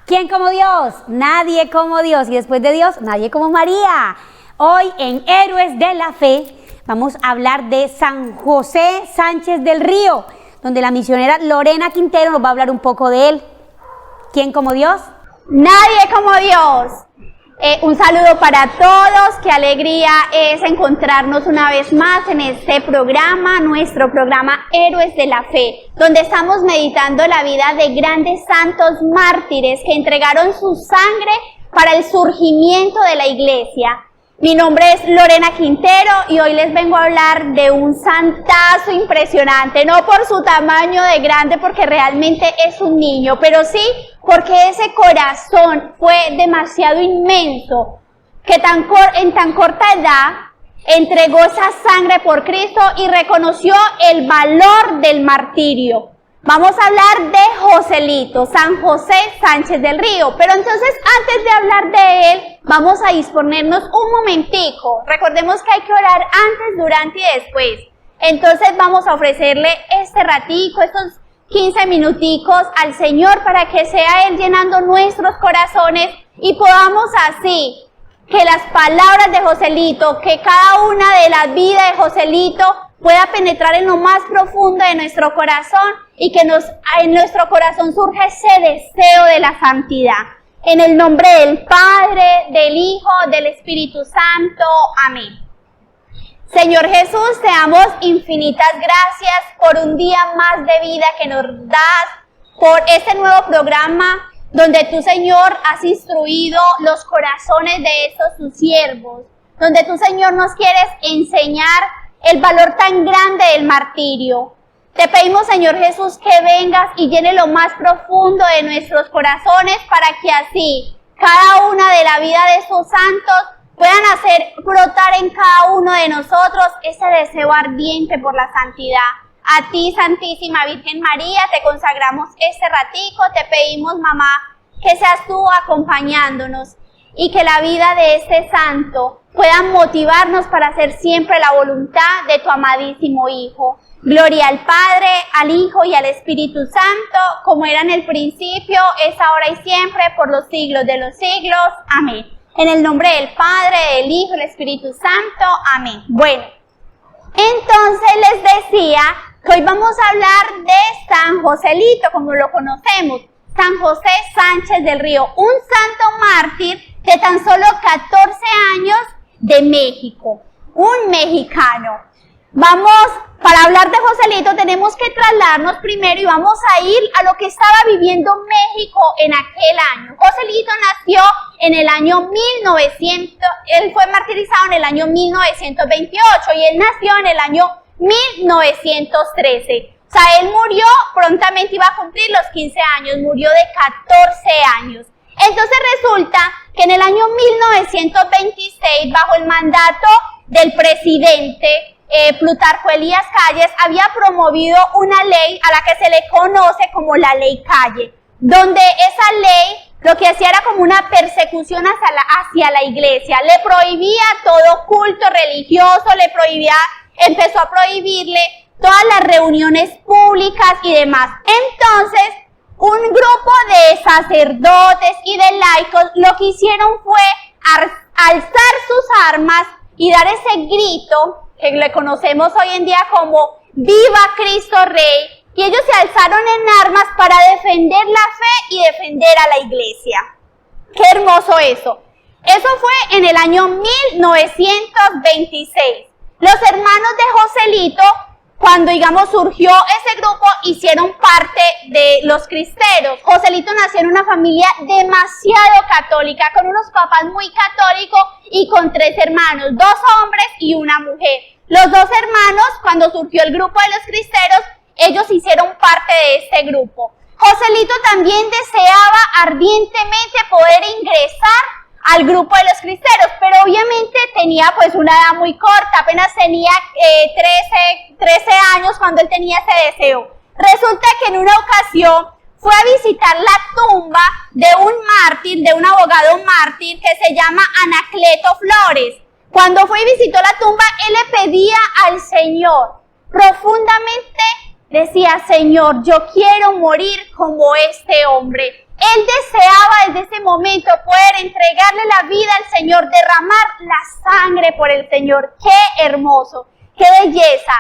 ¿Quién como Dios? Nadie como Dios. Y después de Dios, nadie como María. Hoy en Héroes de la Fe vamos a hablar de San José Sánchez del Río, donde la misionera Lorena Quintero nos va a hablar un poco de él. ¿Quién como Dios? Nadie como Dios. Un saludo para todos, qué alegría es encontrarnos una vez más en este programa, nuestro programa Héroes de la Fe, donde estamos meditando la vida de grandes santos mártires que entregaron su sangre para el surgimiento de la iglesia. Mi nombre es Lorena Quintero y hoy les vengo a hablar de un santazo impresionante, no por su tamaño de grande porque realmente es un niño, pero sí porque ese corazón fue demasiado inmenso, que en tan corta edad entregó esa sangre por Cristo y reconoció el valor del martirio. Vamos a hablar de Joselito, San José Sánchez del Río, pero entonces antes de hablar de él, vamos a disponernos un momentico. Recordemos que hay que orar antes, durante y después. Entonces vamos a ofrecerle este ratico, estos 15 minuticos al Señor para que sea Él llenando nuestros corazones y podamos así que las palabras de Joselito, que cada una de las vidas de Joselito pueda penetrar en lo más profundo de nuestro corazón y que en nuestro corazón surja ese deseo de la santidad. En el nombre del Padre, del Hijo, del Espíritu Santo. Amén. Señor Jesús, te damos infinitas gracias por un día más de vida que nos das, por este nuevo programa donde tú, Señor, has instruido los corazones de estos tus siervos, donde tú, Señor, nos quieres enseñar el valor tan grande del martirio. Te pedimos, Señor Jesús, que vengas y llene lo más profundo de nuestros corazones para que así cada una de la vida de estos santos puedan hacer brotar en cada uno de nosotros ese deseo ardiente por la santidad. A ti, Santísima Virgen María, te consagramos este ratico, te pedimos, mamá, que seas tú acompañándonos y que la vida de este santo pueda motivarnos para hacer siempre la voluntad de tu amadísimo Hijo. Gloria al Padre, al Hijo y al Espíritu Santo, como era en el principio, es ahora y siempre, por los siglos de los siglos. Amén. En el nombre del Padre, del Hijo y del Espíritu Santo. Amén. Bueno, entonces les decía que hoy vamos a hablar de San Joselito, como lo conocemos, San José Sánchez del Río, un santo mártir de tan solo 14 años de México, un mexicano. Para hablar de Joselito tenemos que trasladarnos primero y vamos a ir a lo que estaba viviendo México en aquel año. Joselito nació en el año 1900, él fue martirizado en el año 1928 y él nació en el año 1913. O sea, él murió, prontamente iba a cumplir los 15 años, murió de 14 años. Entonces resulta que en el año 1926, bajo el mandato del presidente Plutarco Elías Calles, había promovido una ley a la que se le conoce como la Ley Calle, donde esa ley lo que hacía era como una persecución hacia la iglesia, le prohibía todo culto religioso, empezó a prohibirle todas las reuniones públicas y demás. Entonces, un grupo de sacerdotes y de laicos lo que hicieron fue alzar sus armas y dar ese grito que le conocemos hoy en día como ¡Viva Cristo Rey! Y ellos se alzaron en armas para defender la fe y defender a la iglesia. ¡Qué hermoso eso! Eso fue en el año 1926. Los hermanos de Joselito, cuando surgió ese grupo, hicieron parte de los cristeros. Joselito nació en una familia demasiado católica, con unos papás muy católicos y con 3 hermanos, 2 hombres y una mujer. Los 2 hermanos, cuando surgió el grupo de los cristeros, ellos hicieron parte de este grupo. Joselito también deseaba ardientemente poder ingresar al grupo de los cristeros, pero obviamente tenía pues una edad muy corta, apenas tenía 13 años cuando él tenía ese deseo. Resulta que en una ocasión fue a visitar la tumba de un mártir, de un abogado mártir que se llama Anacleto Flores. Cuando fue y visitó la tumba, él le pedía al Señor, profundamente decía: Señor, yo quiero morir como este hombre. Él deseaba desde ese momento poder entregarle la vida al Señor, derramar la sangre por el Señor. ¡Qué hermoso! ¡Qué belleza!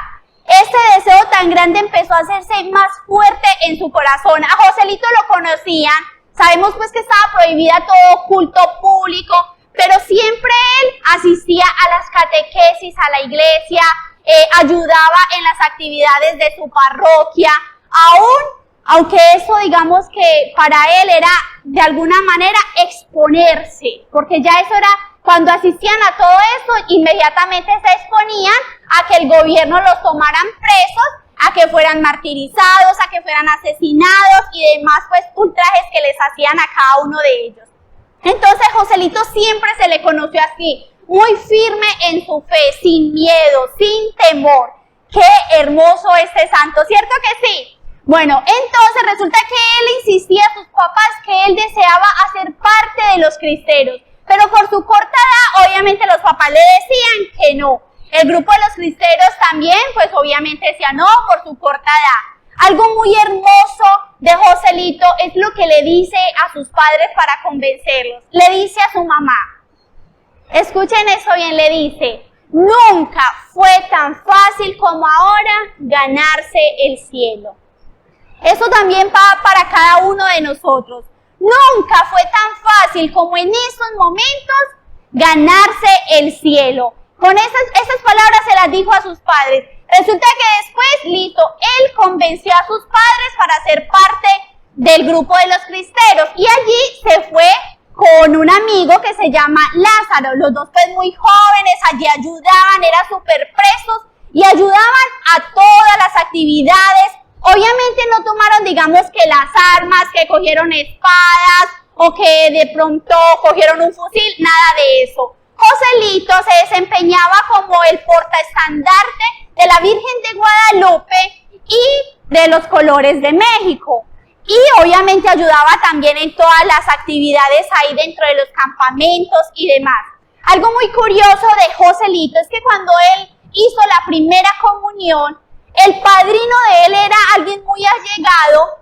Este deseo tan grande empezó a hacerse más fuerte en su corazón. A Joselito lo conocían, sabemos pues que estaba prohibida todo culto público, pero siempre él asistía a las catequesis, a la iglesia, ayudaba en las actividades de su parroquia, aunque eso digamos que para él era de alguna manera exponerse, porque ya eso era, cuando asistían a todo eso, inmediatamente se exponían a que el gobierno los tomaran presos, a que fueran martirizados, a que fueran asesinados y demás pues ultrajes que les hacían a cada uno de ellos. Entonces Joselito siempre se le conoció así, muy firme en su fe, sin miedo, sin temor. ¡Qué hermoso este santo! ¿Cierto que sí? Bueno, entonces resulta que él insistía a sus papás que él deseaba hacer parte de los cristeros, pero por su corta edad, obviamente los papás le decían que no. El grupo de los cristeros también, pues obviamente decía no por su corta edad. Algo muy hermoso de Joselito es lo que le dice a sus padres para convencerlos. Le dice a su mamá, escuchen eso bien, le dice, nunca fue tan fácil como ahora ganarse el cielo. Eso también va para cada uno de nosotros. Nunca fue tan fácil como en estos momentos ganarse el cielo. Con esas palabras se las dijo a sus padres. Resulta que después, listo, él convenció a sus padres para ser parte del grupo de los cristeros. Y allí se fue con un amigo que se llama Lázaro. Los dos pues muy jóvenes, allí ayudaban, eran súper presos y ayudaban a todas las actividades. Obviamente no tomaron, digamos, que las armas, que cogieron espadas o que de pronto cogieron un fusil, nada de eso. Joselito se desempeñaba como el portaestandarte de la Virgen de Guadalupe y de los colores de México. Y obviamente ayudaba también en todas las actividades ahí dentro de los campamentos y demás. Algo muy curioso de Joselito es que cuando él hizo la primera comunión, el padrino de él era alguien muy allegado,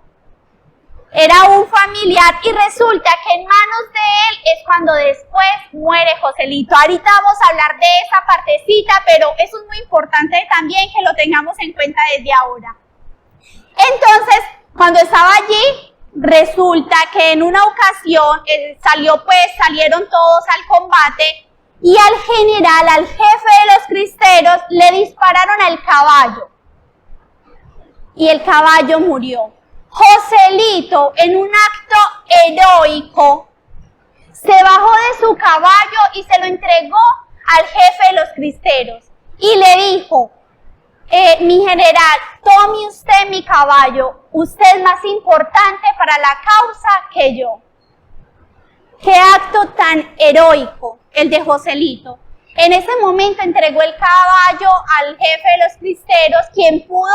era un familiar y resulta que en manos de él es cuando después muere Joselito. Ahorita vamos a hablar de esa partecita, pero eso es muy importante también que lo tengamos en cuenta desde ahora. Entonces, cuando estaba allí, resulta que en una ocasión salieron todos al combate y al general, al jefe de los cristeros, le dispararon al caballo. Y el caballo murió. Joselito, en un acto heroico, se bajó de su caballo y se lo entregó al jefe de los cristeros. Y le dijo, mi general, tome usted mi caballo, usted es más importante para la causa que yo. Qué acto tan heroico el de Joselito. En ese momento entregó el caballo al jefe de los cristeros, quien pudo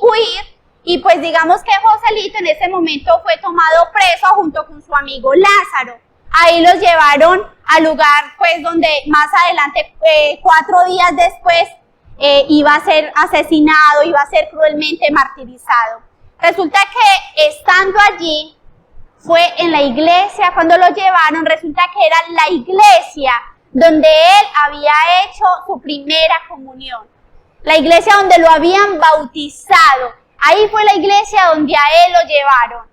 huir, y pues digamos que Joselito en ese momento fue tomado preso junto con su amigo Lázaro. Ahí los llevaron al lugar pues donde más adelante, 4 días después, iba a ser asesinado, iba a ser cruelmente martirizado. Resulta que estando allí, fue en la iglesia, cuando lo llevaron, resulta que era la iglesia donde él había hecho su primera comunión. La iglesia donde lo habían bautizado. Ahí fue la iglesia donde a él lo llevaron.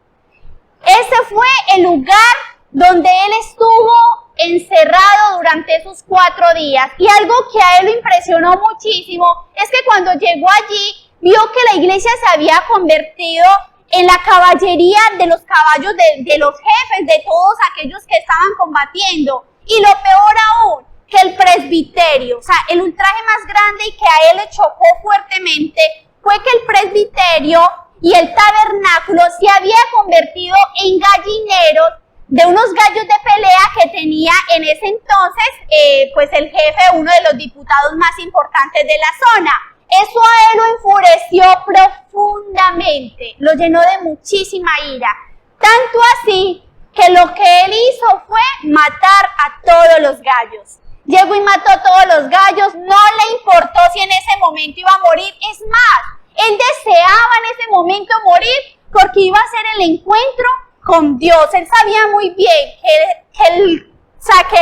Ese fue el lugar donde él estuvo encerrado durante esos 4 días. Y algo que a él lo impresionó muchísimo es que cuando llegó allí, vio que la iglesia se había convertido en la caballería de los caballos de los jefes, de todos aquellos que estaban combatiendo. Y lo peor aún, que el presbiterio, o sea, el ultraje más grande y que a él le chocó fuertemente, fue que el presbiterio y el tabernáculo se había convertido en gallineros de unos gallos de pelea que tenía en ese entonces, pues el jefe, uno de los diputados más importantes de la zona. Eso a él lo enfureció profundamente, lo llenó de muchísima ira, tanto así que lo que él hizo fue matar a todos los gallos. Llegó y mató a todos los gallos, no le importó si en ese momento iba a morir. Es más, él deseaba en ese momento morir porque iba a ser el encuentro con Dios. Él sabía muy bien que el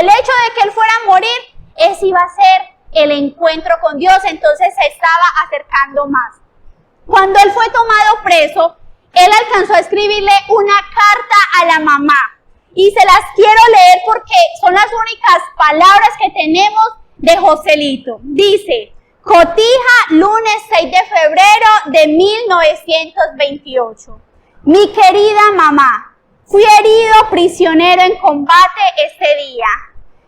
hecho de que él fuera a morir, ese iba a ser el encuentro con Dios, entonces se estaba acercando más. Cuando él fue tomado preso, él alcanzó a escribirle una carta a la mamá. Y se las quiero leer porque son las únicas palabras que tenemos de Joselito. Dice: Cotija, lunes 6 de febrero de 1928. Mi querida mamá, fui herido prisionero en combate este día.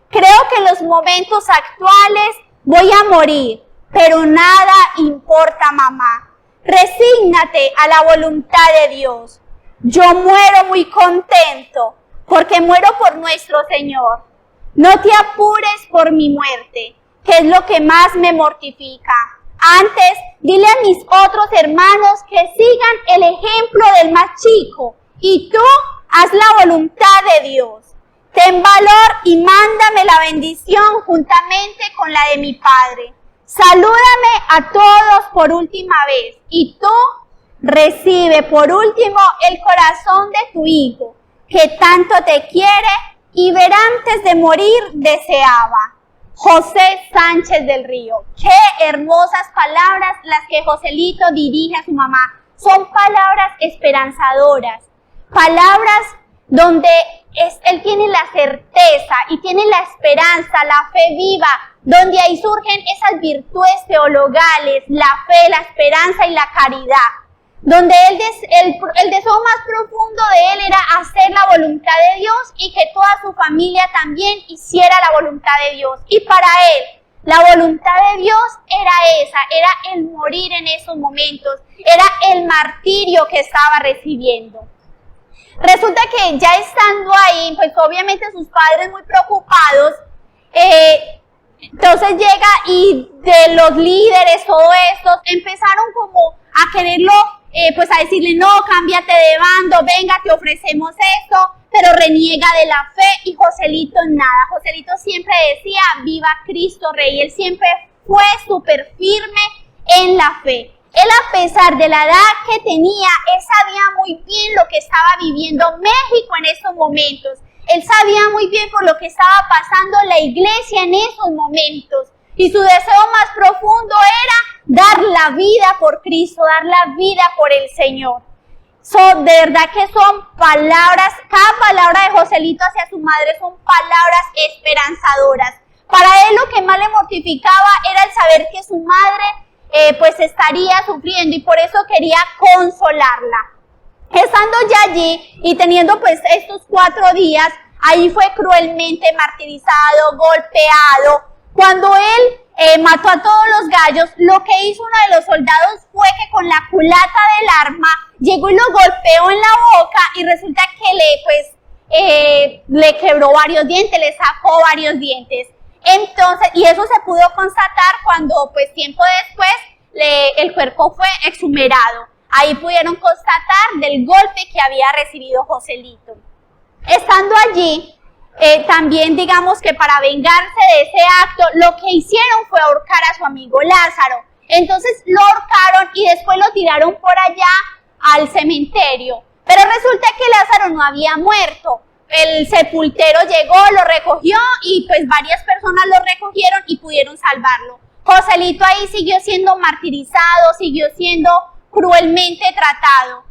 Creo que en los momentos actuales voy a morir, pero nada importa, mamá. Resígnate a la voluntad de Dios. Yo muero muy contento porque muero por nuestro Señor. No te apures por mi muerte, que es lo que más me mortifica. Antes, dile a mis otros hermanos que sigan el ejemplo del más chico y tú haz la voluntad de Dios. Ten valor y mándame la bendición juntamente con la de mi Padre. Salúdame a todos por última vez y tú recibe por último el corazón de tu hijo, que tanto te quiere y ver antes de morir deseaba. José Sánchez del Río. Qué hermosas palabras las que Joselito dirige a su mamá. Son palabras esperanzadoras, palabras donde él tiene la certeza y tiene la esperanza, la fe viva, donde ahí surgen esas virtudes teologales, la fe, la esperanza y la caridad, donde el deseo más profundo de él era hacer la voluntad de Dios y que toda su familia también hiciera la voluntad de Dios. Y para él, la voluntad de Dios era esa, era el morir en esos momentos, era el martirio que estaba recibiendo. Resulta que ya estando ahí, pues obviamente sus padres muy preocupados, entonces llega y de los líderes, todos estos, empezaron como a quererlo, pues a decirle, no, cámbiate de bando, venga, te ofrecemos esto, pero reniega de la fe y Joselito nada. Joselito siempre decía, viva Cristo Rey, él siempre fue súper firme en la fe. Él, a pesar de la edad que tenía, él sabía muy bien lo que estaba viviendo México en estos momentos. Él sabía muy bien por lo que estaba pasando la iglesia en esos momentos. Y su deseo más profundo era dar la vida por Cristo, dar la vida por el Señor. De verdad que son palabras, cada palabra de Joselito hacia su madre son palabras esperanzadoras. Para él lo que más le mortificaba era el saber que su madre pues estaría sufriendo y por eso quería consolarla. Estando ya allí y teniendo pues estos 4 días, ahí fue cruelmente martirizado, golpeado. Cuando él mató a todos los gallos, lo que hizo uno de los soldados fue que con la culata del arma llegó y lo golpeó en la boca y resulta que le quebró varios dientes, le sacó varios dientes. Entonces, y eso se pudo constatar cuando pues tiempo después el cuerpo fue exhumerado. Ahí pudieron constatar del golpe que había recibido Joselito. Estando allí, también digamos que para vengarse de ese acto, lo que hicieron fue ahorcar a su amigo Lázaro. Entonces lo ahorcaron y después lo tiraron por allá al cementerio. Pero resulta que Lázaro no había muerto. El sepultero llegó, lo recogió y pues varias personas lo recogieron y pudieron salvarlo. Joselito ahí siguió siendo martirizado, siguió siendo cruelmente tratado.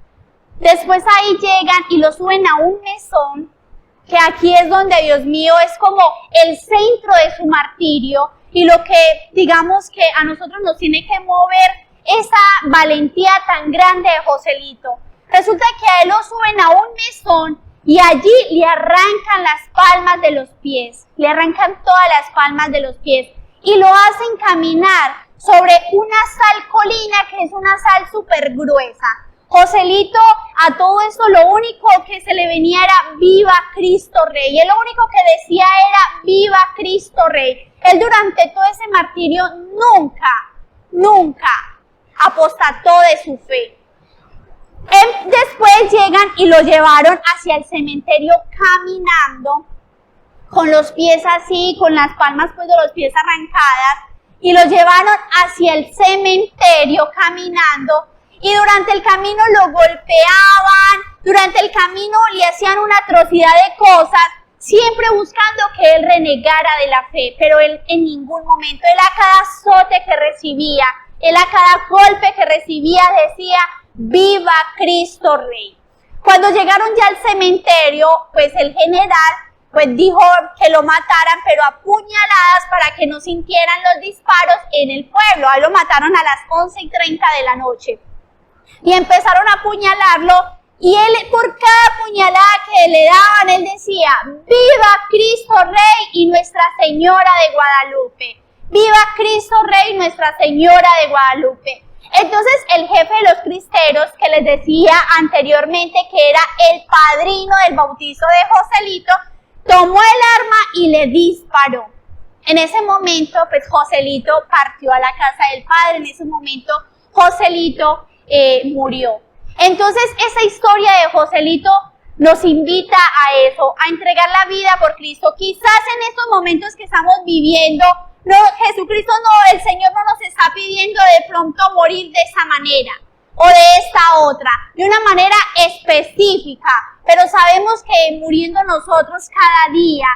Después ahí llegan y lo suben a un mesón, que aquí es donde, Dios mío, es como el centro de su martirio y lo que digamos que a nosotros nos tiene que mover esa valentía tan grande de Joselito. Resulta que a él lo suben a un mesón y allí le arrancan las palmas de los pies, le arrancan todas las palmas de los pies y lo hacen caminar sobre una sal colina que es una sal súper gruesa. Joselito, a todo esto lo único que se le venía era viva Cristo Rey. Y él lo único que decía era viva Cristo Rey. Él durante todo ese martirio nunca apostató de su fe. Después llegan y lo llevaron hacia el cementerio caminando, con los pies así, con las palmas pues de los pies arrancadas, y lo llevaron hacia el cementerio caminando. Y durante el camino lo golpeaban, Durante el camino le hacían una atrocidad de cosas, siempre buscando que él renegara de la fe, pero él en ningún momento, él a cada azote que recibía, él a cada golpe que recibía decía, ¡viva Cristo Rey! Cuando llegaron ya al cementerio, pues el general pues dijo que lo mataran, pero a puñaladas para que no sintieran los disparos en el pueblo. Ahí lo mataron a las 11:30 de la noche. Y empezaron a apuñalarlo, y él por cada puñalada que le daban, él decía, ¡viva Cristo Rey y Nuestra Señora de Guadalupe! ¡Viva Cristo Rey y Nuestra Señora de Guadalupe! Entonces el jefe de los cristeros, que les decía anteriormente que era el padrino del bautizo de Joselito, tomó el arma y le disparó. En ese momento, pues Joselito partió a la casa del padre, en ese momento Joselito murió. Entonces esa historia de Joselito nos invita a eso, a entregar la vida por Cristo. Quizás en estos momentos que estamos viviendo, no, Jesucristo no, el Señor no nos está pidiendo de pronto morir de esa manera o de esta otra, de una manera específica, pero sabemos que muriendo nosotros cada día,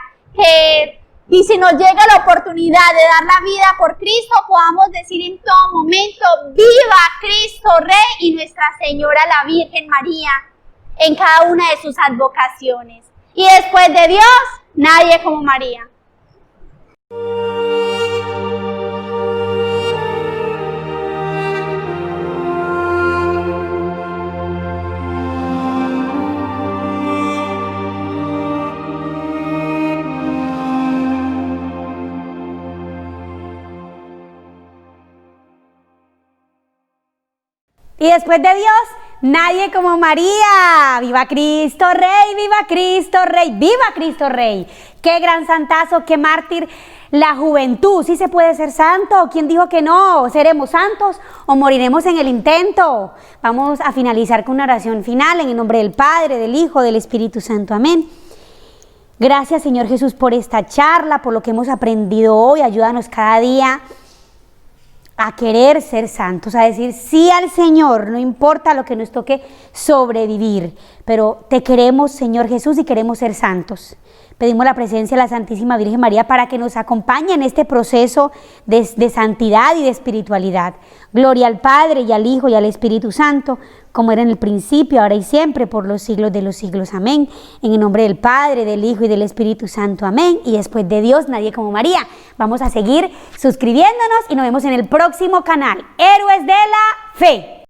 y si nos llega la oportunidad de dar la vida por Cristo, podamos decir en todo momento, ¡viva Cristo Rey y Nuestra Señora la Virgen María! En cada una de sus advocaciones. Y después de Dios, nadie como María. Y después de Dios, nadie como María. ¡Viva Cristo Rey! ¡Viva Cristo Rey! ¡Viva Cristo Rey! ¡Qué gran santazo, qué mártir! La juventud, ¿sí se puede ser santo? ¿Quién dijo que no? ¿Seremos santos o moriremos en el intento? Vamos a finalizar con una oración final en el nombre del Padre, del Hijo, del Espíritu Santo. Amén. Gracias, Señor Jesús, por esta charla, por lo que hemos aprendido hoy. Ayúdanos cada día a querer ser santos, a decir sí al Señor, no importa lo que nos toque sobrevivir, pero te queremos, Señor Jesús, y queremos ser santos. Pedimos la presencia de la Santísima Virgen María para que nos acompañe en este proceso de santidad y de espiritualidad. Gloria al Padre, y al Hijo, y al Espíritu Santo, como era en el principio, ahora y siempre, por los siglos de los siglos. Amén. En el nombre del Padre, del Hijo y del Espíritu Santo. Amén. Y después de Dios, nadie como María. Vamos a seguir suscribiéndonos y nos vemos en el próximo canal, Héroes de la Fe.